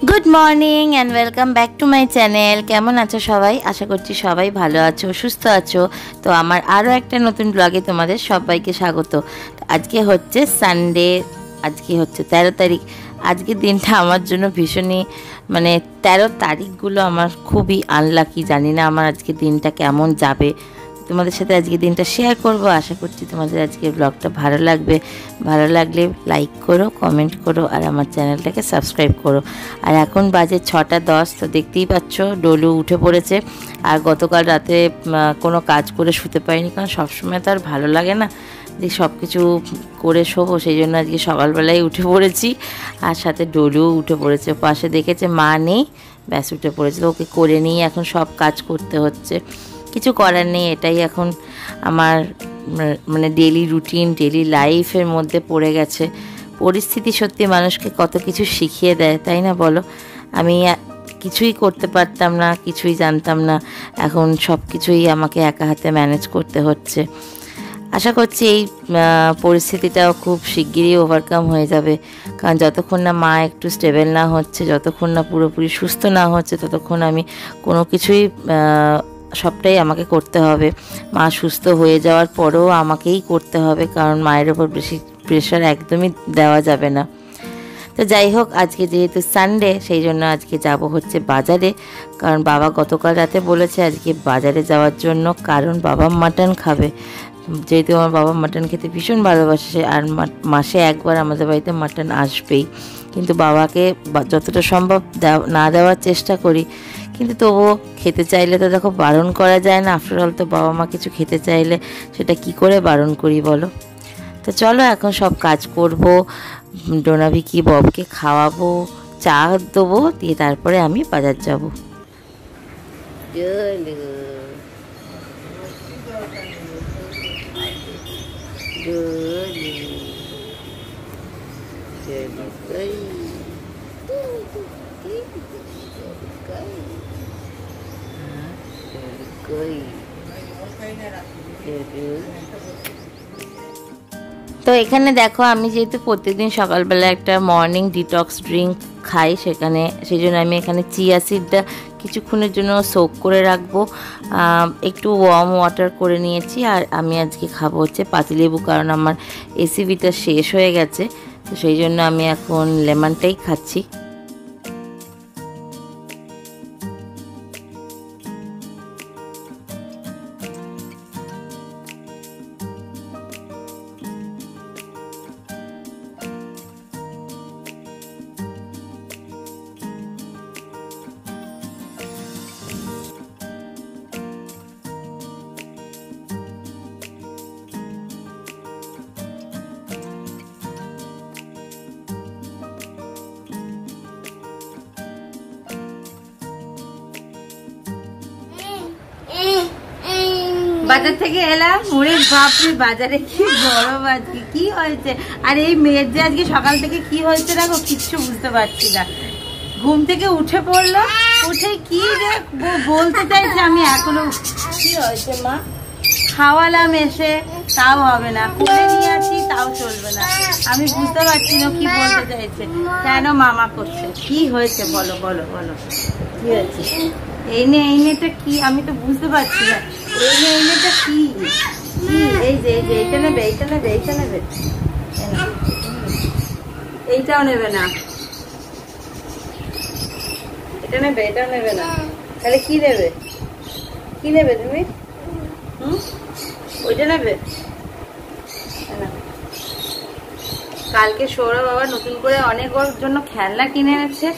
Good morning and welcome back to my channel. কেমন আছো সবাই? আশা করছি সবাই ভালো আছো, সুস্থ আছো। তো আমার আরও একটা নতুন ব্লগে তোমাদের সবাইকে স্বাগত। আজকে হচ্ছে সানডে, আজকে হচ্ছে 13 তারিখ। আজকের দিনটা আমার জন্য ভীষণই 13 তারিখগুলো আমার খুবই আনলাকি। জানি না আমার আজকের দিনটা কেমন যাবে। তোমাদের সাথে আজকের দিনটা শেয়ার করব। আশা করছি তোমাদের আজকের ব্লগটা ভালো লাগবে। ভালো লাগলে লাইক করো, কমেন্ট করো আর আমার চ্যানেলটাকে সাবস্ক্রাইব করো। আর এখন বাজে 6:10। তো দেখতেই পাচ্ছ ডলু উঠে পড়েছে। আর গতকাল রাতে কোনো কাজ করে শুতে পারিনি, কারণ সবসময় তো আর ভালো লাগে না যে সব কিছু করে শোবো। সেই জন্য আজকে সকালবেলায় উঠে পড়েছি। আর সাথে ডলুও উঠে পড়েছে। পাশে দেখেছে মা নেই, ব্যাস উঠে পড়েছে। তো ওকে করে নিয়ে এখন সব কাজ করতে হচ্ছে। কিছু করার নেই, এটাই এখন আমার ডেলি রুটিন, ডেলি লাইফের মধ্যে পড়ে গেছে। পরিস্থিতি সত্যি মানুষকে কত কিছু শিখিয়ে দেয়, তাই না বলো? আমি কিছুই করতে পারতাম না, কিছুই জানতাম না। এখন সব কিছুই আমাকে একা হাতে ম্যানেজ করতে হচ্ছে। আশা করছি এই পরিস্থিতিটাও খুব শিগগিরই ওভারকাম হয়ে যাবে, কারণ যতক্ষণ না মা একটু স্টেবল না হচ্ছে, যতক্ষণ না পুরোপুরি সুস্থ না হচ্ছে, ততক্ষণ আমি কোনো কিছুই সবটাই আমাকে করতে হবে। মা সুস্থ হয়ে যাওয়ার পরেও আমাকেই করতে হবে, কারণ মায়ের ওপর বেশি প্রেশার একদমই দেওয়া যাবে না। তো যাই হোক, আজকে যেহেতু সানডে, সেই জন্য আজকে যাব হচ্ছে বাজারে। কারণ বাবা গতকাল রাতে বলেছে আজকে বাজারে যাওয়ার জন্য, কারণ বাবা মাটন খাবে। যেহেতু আমার বাবা মাটন খেতে ভীষণ ভালোবাসে, আর মাসে একবার আমাদের বাড়িতে মাটন আসবেই। কিন্তু বাবাকে যতটা সম্ভব না দেওয়ার চেষ্টা করি, কিন্তু তবুও খেতে চাইলে তো দেখো বারণ করা যায় না। আফটারঅল তো বাবা মা কিছু খেতে চাইলে সেটা কি করে বারণ করি বলো? তো চলো এখন সব কাজ করব, ডোনাভিকি ববকে খাওয়াবো, চা দেবো, দিয়ে তারপরে আমি বাজার যাব। তো এখানে দেখো, আমি যেহেতু প্রত্যেকদিন সকালবেলা একটা মর্নিং ডিটক্স ড্রিঙ্ক খাই, সেই জন্য আমি এখানে চিয়া সিডটা কিছুক্ষণের জন্য সোক করে রাখবো। একটু ওয়ার্ম ওয়াটার করে নিয়েছি। আর আমি আজকে খাবো হচ্ছে পাতিলেবু, কারণ আমার এসিভিটা শেষ হয়ে গেছে। তো সেই জন্য আমি এখন লেমনটাই খাচ্ছি। বাজার থেকে এলাম, ওরে বাপরে বাজারে কি গরম আজকে, কি হয়েছে? আর এই মেয়ের যে আজকে সকাল থেকে কি হয়েছে দেখো, কিচ্ছু বুঝতে পারছি না। ঘুম থেকে উঠে পড়লো, উঠে কি যে বলতে চাইছে আমি এখনো, কি হয়েছে মা? খাওয়ালাম এসে, তাও হবে না, কোলে নিয়ে আসি তাও চলবে না। আমি বুঝতে পারছি না কি বলতে চাইছে, কেন মামা করছে, কি হয়েছে বলো বলো বলো, কি হয়েছে? এই নেটা কি, আমি তো বুঝতে পারছি না। এই নেটা কি? এই যে এইটা নেবে, এইটা নেবে, এইটা নেবে, এইটাও নেবে না, এটা নেবে, এটাও নেবে না, তাহলে কি নেবে? কি নেবে তুমি? ওইটা নেবে? কালকে সৌরভ বাবা নতুন করে অনেক ওর জন্য খেলনা কিনে এনেছে,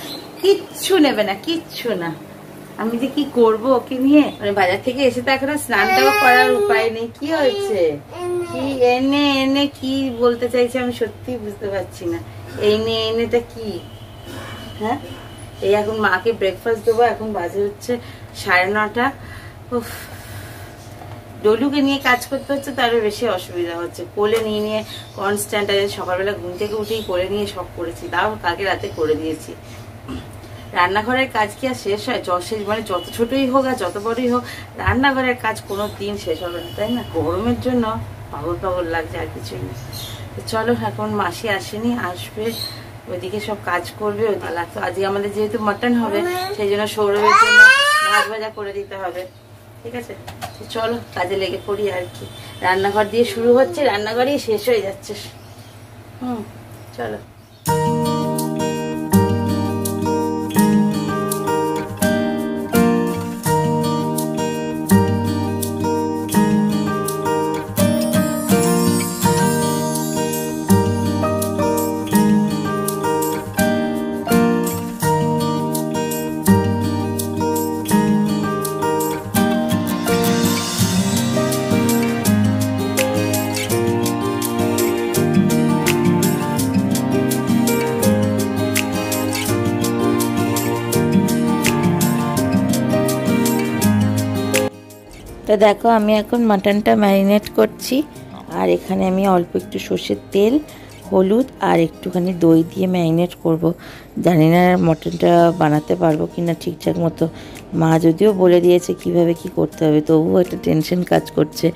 কিচ্ছু নেবে না, কিচ্ছু না। আমি যে কি করবো ওকে নিয়ে, বাজার থেকে এসে তো এখনো স্নানটাও করার উপায় নেই। কি হয়েছে? কি এনে এনে কি বলতে চাইছে আমি সত্যি বুঝতে পারছি না। এনেটা কি? হ্যাঁ, এই এখন মাকে ব্রেকফাস্ট দেবো, এখন বাজে হচ্ছে 9:30। উফ, ডলুকে নিয়ে কাজ করতে হচ্ছে, তারও বেশি অসুবিধা হচ্ছে। কোলে নিয়ে নিয়ে কনস্ট্যান্ট, সকালবেলা ঘুম থেকে উঠেই কোলে নিয়ে সব করেছি, তাও কালকে রাতে করে দিয়েছি। রান্নাঘরের কাজ কি আর শেষ হয়? যত ছোটই হোক আর যত বড়ই হোক, রান্নাঘরের কাজ কোনো দিন শেষ হবে না, তাই না? গরমের জন্য পাগল পাগল লাগছে, আর কিছুই না। তো চলো, এখন মাসি আসেনি, আসবে ওইদিকে সব কাজ করবে। তো আজকে আমাদের যেহেতু মাটন হবে সেই জন্য সৌরভের জন্য ভাত ভাজা করে দিতে হবে। ঠিক আছে, চলো কাজে লেগে পড়ি আর কি। রান্নাঘর দিয়ে শুরু হচ্ছে, রান্নাঘরেই শেষ হয়ে যাচ্ছে। চলো। তো দেখো আমি এখন মাটনটা ম্যারিনেট করছি, আর এখানে আমি অল্প একটু সর্ষের তেল, হলুদ আর একটুখানি দই দিয়ে ম্যারিনেট করব। জানি না মাটনটা বানাতে পারবো কি না ঠিকঠাক মতো। মা যদিও বলে দিয়েছে কিভাবে কি করতে হবে, তবুও একটা টেনশন কাজ করছে।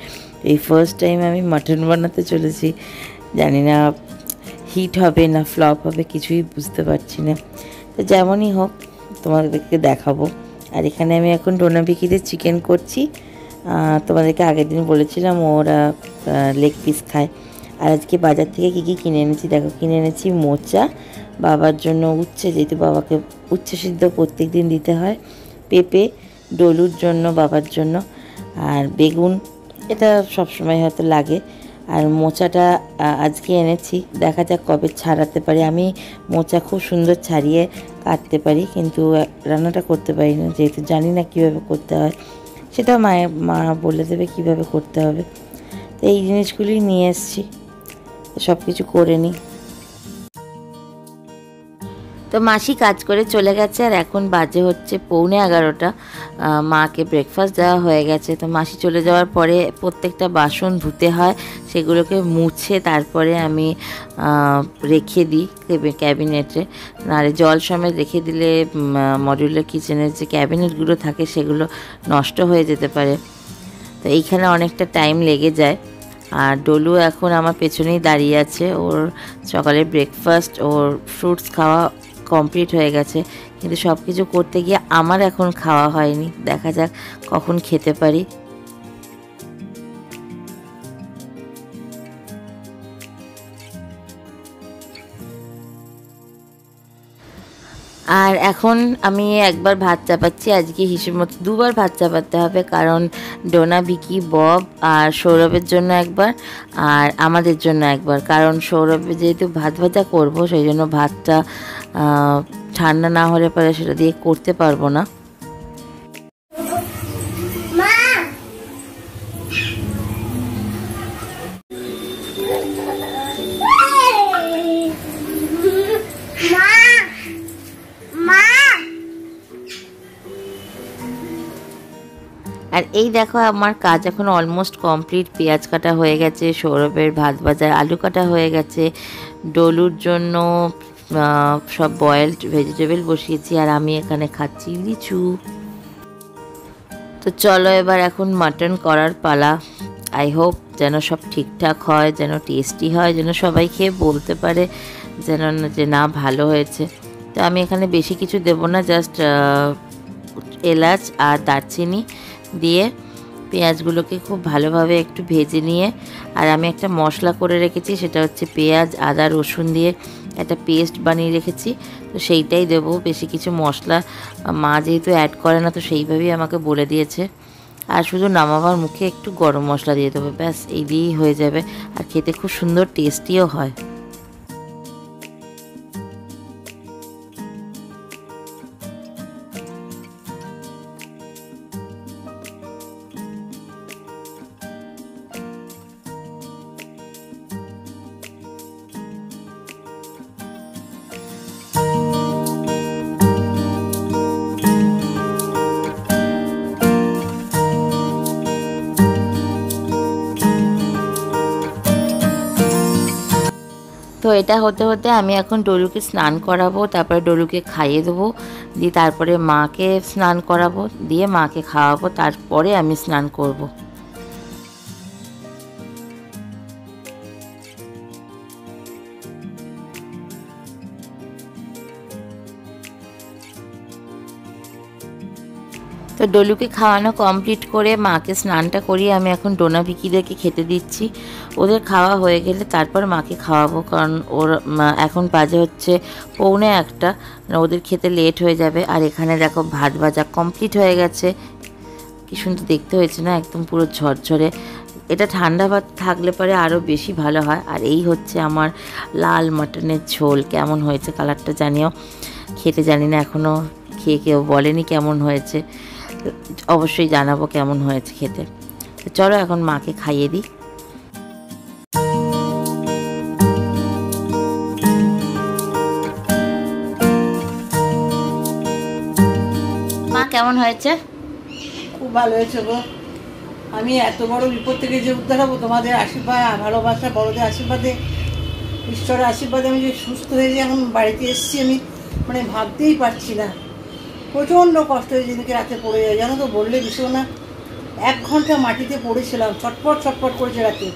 এই ফার্স্ট টাইম আমি মাটন বানাতে চলেছি, জানি না হিট হবে না ফ্লপ হবে, কিছুই বুঝতে পারছি না। তো যেমনই হোক তোমাদেরকে দেখাবো। আর এখানে আমি এখন ডোনা বিকিতে চিকেন করছি। তোমাদেরকে আগের দিন বলেছিলাম ওরা লেগ পিস খায়। আর আজকে বাজার থেকে কী কিনে এনেছি দেখো। কিনে এনেছি মোচা, বাবার জন্য উচ্ছে, যেহেতু বাবাকে উচ্ছে সিদ্ধ প্রত্যেক দিন দিতে হয়, পেঁপে, ডলুর জন্য বাবার জন্য, আর বেগুন, এটা সবসময় হয়তো লাগে। আর মোচাটা আজকে এনেছি, দেখা যাক কবে ছাড়াতে পারি। আমি মোচা খুব সুন্দর ছাড়িয়ে কাটতে পারি, কিন্তু রান্নাটা করতে পারি না, যেহেতু জানি না কীভাবে করতে হয়। সেটা মা বলে দেবে কিভাবে করতে হবে। তো এই জিনিসগুলি নিয়ে এসেছি, সব কিছু করে নিই। তো মাসি কাজ করে চলে গেছে, আর এখন বাজে হচ্ছে 11:15। মাকে ব্রেকফাস্ট দেওয়া হয়ে গেছে। তো মাসি চলে যাওয়ার পরে প্রত্যেকটা বাসন ধুতে হয়, সেগুলোকে মুছে তারপরে আমি রেখে দিই ক্যাবিনেটে। নাহলে জল সমেত রেখে দিলে মডিউলার কিচেনের যে ক্যাবিনেটগুলো থাকে সেগুলো নষ্ট হয়ে যেতে পারে। তো এইখানে অনেকটা টাইম লেগে যায়। আর ডলু এখন আমার পেছনেই দাঁড়িয়ে আছে। ওর সকালের ব্রেকফাস্ট, ওর ফ্রুটস খাওয়া কমপ্লিট হয়ে গেছে, কিন্তু সব কিছু করতে গিয়ে আমার এখন খাওয়া হয়নি। দেখা যাক কখন খেতে পারি। আর এখন আমি একবার ভাত চাপাচ্ছি, আজকে হিসেব মতো 2বার ভাত চাপাতে হবে, কারণ ডোনা, বিকি, বব আর সৌরভের জন্য একবার, আর আমাদের জন্য একবার। কারণ সৌরভের যেহেতু ভাত ভাজা করবো, সেই জন্য ভাতটা ঠান্ডা না হলে পরে সেটা দিয়ে করতে পারবো না। আর এই দেখো আমার কাজ এখন অলমোস্ট কমপ্লিট। পেঁয়াজ কাটা হয়ে গেছে, সৌরভের ভাত ভাজার আলু কাটা হয়ে গেছে, ডলুর জন্য সব বয়েলড ভেজিটেবল বসিয়েছি, আর আমি এখানে খাচ্ছি লিচু। তো চলো এবার এখন মাটন করার পালা। আই হোপ যেন সব ঠিকঠাক হয়, যেন টেস্টি হয়, যেন সবাই খেয়ে বলতে পারে যেন যে না ভালো হয়েছে। তো আমি এখানে বেশি কিছু দেবো না, জাস্ট এলাচ আর দারচিনি দিয়ে পেঁয়াজগুলোকে খুব ভালোভাবে একটু ভেজে নিয়ে, আর আমি একটা মশলা করে রেখেছি, সেটা হচ্ছে পেঁয়াজ, আদা, রসুন দিয়ে একটা পেস্ট বানিয়ে রেখেছি। তো সেইটাই দেবো, বেশি কিছু মশলা মা যেহেতু অ্যাড করে না, তো সেইভাবেই আমাকে বলে দিয়েছে। আর শুধু নামাবার মুখে একটু গরম মশলা দিয়ে দেবো, ব্যাস এই দিয়েই হয়ে যাবে। আর খেতে খুব সুন্দর টেস্টিও হয়। তো এটা হতে হতে আমি এখন ডলুকে স্নান করাবো, তারপরে ডলুকে খাইয়ে দেবো, দিয়ে তারপরে মাকে স্নান করাবো, দিয়ে মাকে খাওয়াবো, তারপরে আমি স্নান করব। তো ডলুকে খাওয়ানো কমপ্লিট করে মাকে স্নানটা করিয়ে আমি এখন ডোনা ভিকিদেরকে খেতে দিচ্ছি। ওদের খাওয়া হয়ে গেলে তারপর মাকে খাওয়াবো, কারণ ওর এখন বাজে হচ্ছে 1:45, ওদের খেতে লেট হয়ে যাবে। আর এখানে দেখো ভাত ভাজা কমপ্লিট হয়ে গেছে, কি সুন্দর দেখতে হয়েছে না, একদম পুরো ঝরঝরে। এটা ঠান্ডা ভাত থাকলে পরে আরও বেশি ভালো হয়। আর এই হচ্ছে আমার লাল মাটনের ঝোল। কেমন হয়েছে কালারটা জানিও, খেতে জানি না এখনও, খেয়ে কেউ বলেনি কেমন হয়েছে, অবশ্যই জানাবো কেমন হয়েছে খেতে। তো চলো এখন মাকে খাইয়ে দিই। মা কেমন হয়েছে? খুব ভালো হয়েছে গো। আমি এত বড় বিপদ থেকে যে উদ্ধার হবো তোমাদের আশীর্বাদ, ভালোবাসা, বড়দের আশীর্বাদে, ঈশ্বরের আশীর্বাদে আমি যে সুস্থ হয়ে যে এখন বাড়িতে এসেছি, আমি মানে ভাবতেই পারছি না। প্রচণ্ড কষ্ট হয়ে যেদিকে রাতে পড়ে যায়, জানো তো, বললে বিষয় না। 1 ঘন্টা মাটিতে পড়েছিলাম, ছটপট ছটপট করেছে রাতে।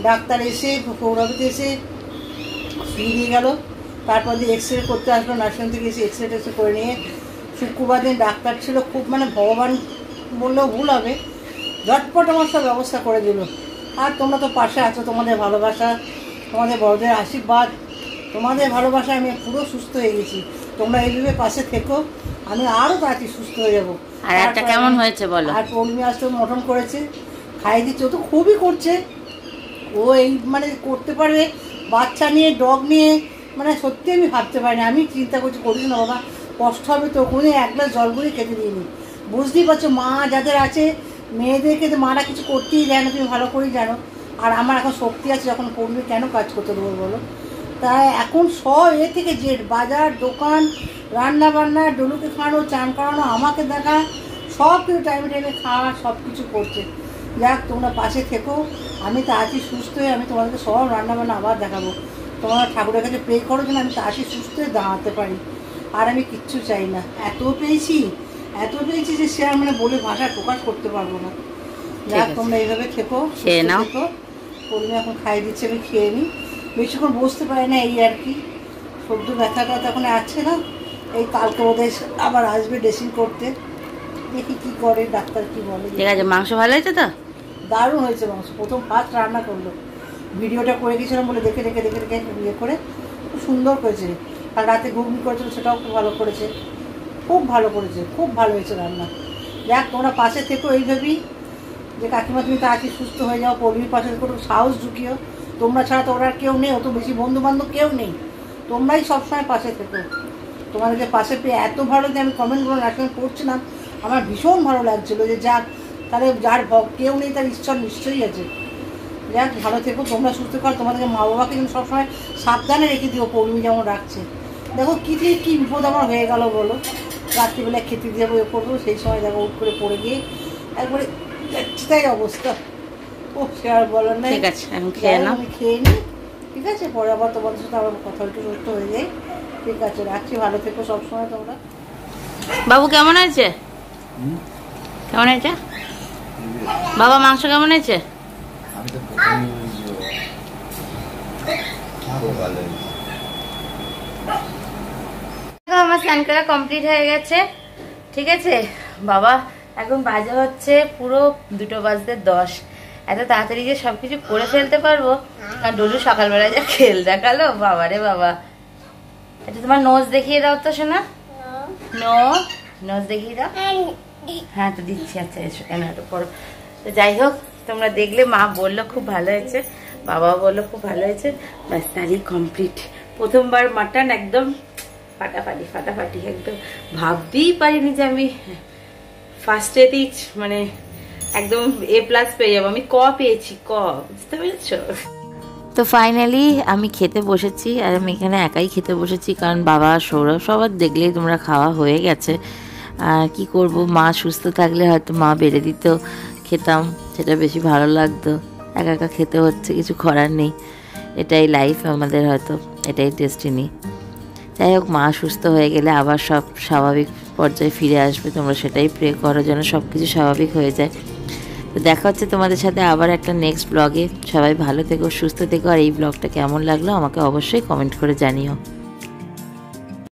ডাক্তার এসে সৌরভতে এসে শুয়ে দিয়ে গেল, তারপর দিয়ে এক্সরে করতে আসলো, নার্সিং থেকে এসে এক্সরে টেক্সরে করে নিয়ে শুক্রবার দিন ডাক্তার ছিল, খুব মানে ভগবান বললেও ভুল হবে, ঝটপট আমার সব ব্যবস্থা করে দিল। আর তোমরা তো পাশে আছো, তোমাদের ভালোবাসা, তোমাদের বড়দের আশীর্বাদ, তোমাদের ভালোবাসায় আমি পুরো সুস্থ হয়ে গেছি। তোমরা এইভাবে পাশে থেকো, আমি আরও তাড়াতাড়ি সুস্থ হয়ে যাবো। আর একটা কেমন হয়েছে বলো? আর পৌর্ণমি আজ তো মটন করেছে, খাইয়ে দিচ্ছে, ও তো খুবই করছে। ও এই মানে করতে পারবে, বাচ্চা নিয়ে, ডগ নিয়ে, মানে সত্যি আমি ভাবতে পারি না। আমি চিন্তা করছি, করিস না বাবা, কষ্ট হবে তো। ওখানে 1 গ্লাস জল করে খেতে দিইনি। বুঝতেই পারছো, মা যাদের আছে, মেয়েদেরকে তো মারা কিছু করতেই দেয় না, তুমি ভালো করেই জানো। আর আমার এখন শক্তি আছে, যখন পড়বে কেন কাজ করতে দেবো বলো? তাই এখন সব এ থেকে জেড, বাজার, দোকান, রান্না বান্না, ডলুকে খাওয়ানো, চান করানো, আমাকে দেখা, সব কিছু টাইমে টাইমে খাওয়া, সব কিছু করছে। যাক, তোমরা পাশে থেকো, আমি তাড়াতাড়ি সুস্থ হয়ে আমি তোমাদেরকে সব রান্নাবান্না আবার দেখাবো। তোমরা ঠাকুরের কাছে প্রে করো যেন আমি তাড়াতাড়ি সুস্থ হয়ে দাঁড়াতে পারি। আর আমি কিচ্ছু চাই না, এত পেয়েছি যে সে আর মানে বলে ভাষা প্রকাশ করতে পারবো না। যাক, তোমরা এইভাবে থেকো, খেয়ে নাও। পরিমে এখন খাইয়ে দিচ্ছে, আমি খেয়ে নিই। বেশিক্ষণ বসতে পারি না, এই আর কি। সদ্য ব্যথাটা তখন আছে না, এই কালকে ওদের আবার আসবে ড্রেসিং করতে, দেখি কি করে, ডাক্তার কি বলে। ঠিক আছে, মাংস ভালো হয়েছে তো? দারুণ হয়েছে মাংস, প্রথম ফার্স্ট রান্না করলো। ভিডিওটা করে গেছিলাম বলে দেখে ইয়ে করে খুব সুন্দর করেছে। আর রাতে ঘুগনি করেছিল, সেটাও খুব ভালো করেছে, খুব ভালো করেছে, খুব ভালো হয়েছে রান্না। যাক, তোমরা পাশে থেকো এইভাবেই, যে কাকিমা তুমি তাড়াতাড়ি সুস্থ হয়ে যাও। পল্লীর পাশে থেকো, সাহস ঢুকিও। তোমরা ছাড়া তো ওরা কেউ নেই, অত বেশি বন্ধু বান্ধব কেউ নেই, তোমরাই সবসময় পাশে থেকো। তোমাদেরকে পাশে পেয়ে এত ভালো যে আমি কমেন্টগুলো নাটক পড়ছিলাম, আমার ভীষণ ভালো লাগছিলো যে যাক, তাহলে যার কেউ নেই তার ঈশ্বর নিশ্চয়ই আছে। যাক, ভালো থেকো, তোমরা সুস্থ করো। তোমাদেরকে মা বাবাকে কিন্তু সবসময় সাবধানে রেখে দিও, পৌর্ণমি যেমন রাখছে। দেখো কী থেকে কী বিপদ আমার হয়ে গেল বলো। রাত্রিবেলা খেতে দিয়ে যাবো, এ করবো, সেই সময় দেখো উঠ করে পড়ে গিয়ে একবারে যাচ্ছি, তাই অবস্থা। ও সে আর বলার নাই। ঠিক আছে, আমি খেয়ে নাও। আমি খেয়ে নিই, ঠিক আছে? পরে আবার তোমাদের সাথে আবার কথা একটু সুস্থ হয়ে যায়। ঠিক আছে, রাখছি, ভালো থেকো সবসময় তোমরা। বাবু কেমন আছে? কেমন হয়েছে বাবা? মাংস কেমন হয়েছে? আমার স্নান করা কমপ্লিট হয়ে গেছে, ঠিক আছে বাবা। এখন বাজে হচ্ছে পুরো 2:10। এত তাড়াতাড়ি যে সবকিছু করে ফেলতে পারবো। আর ডলু সকালবেলায় যা খেল দেখালো, বাবা রে বাবা। এটা তোমার নোজ দেখিয়ে দাও তো শোনা, নোজ দেখিয়ে দাও। হ্যাঁ তো দিচ্ছি, আচ্ছা এসো, কেন একটু পড়ো। তো যাই হোক, তোমরা দেখলে, মা বললো খুব ভালো হয়েছে, বাবাও বললো খুব ভালো হয়েছে। ব্যাস, তারই কমপ্লিট। প্রথমবার মাটন একদম ফাটাফাটি একদম। ভাবতেই পারিনি যে আমি ফার্স্টেতেই মানে একদম A+ পেয়ে যাবো। আমি পেয়েছি, বুঝতে পেরেছো? তো ফাইনালি আমি খেতে বসেছি। আর আমি এখানে একাই খেতে বসেছি, কারণ বাবা, সৌরভ সবার দেখলেই তোমরা খাওয়া হয়ে গেছে। আর কি করব, মা সুস্থ থাকলে হয়তো মা বেড়ে দিত, খেতাম, সেটা বেশি ভালো লাগতো। একা একা খেতে হচ্ছে, কিছু করার নেই, এটাই লাইফ আমাদের, হয়তো এটাই ডেস্টিনি। যাই হোক, মা সুস্থ হয়ে গেলে আবার সব স্বাভাবিক পর্যায়ে ফিরে আসবে। তোমরা সেটাই প্রে করো যেন সব কিছু স্বাভাবিক হয়ে যায়। তো দেখা হচ্ছে তোমাদের সাথে আবার একটা নেক্সট ব্লগে। সবাই ভালো থেকো, সুস্থ থেকো। আর এই ব্লগটা কেমন লাগলো আমাকে অবশ্যই কমেন্ট করে জানিও।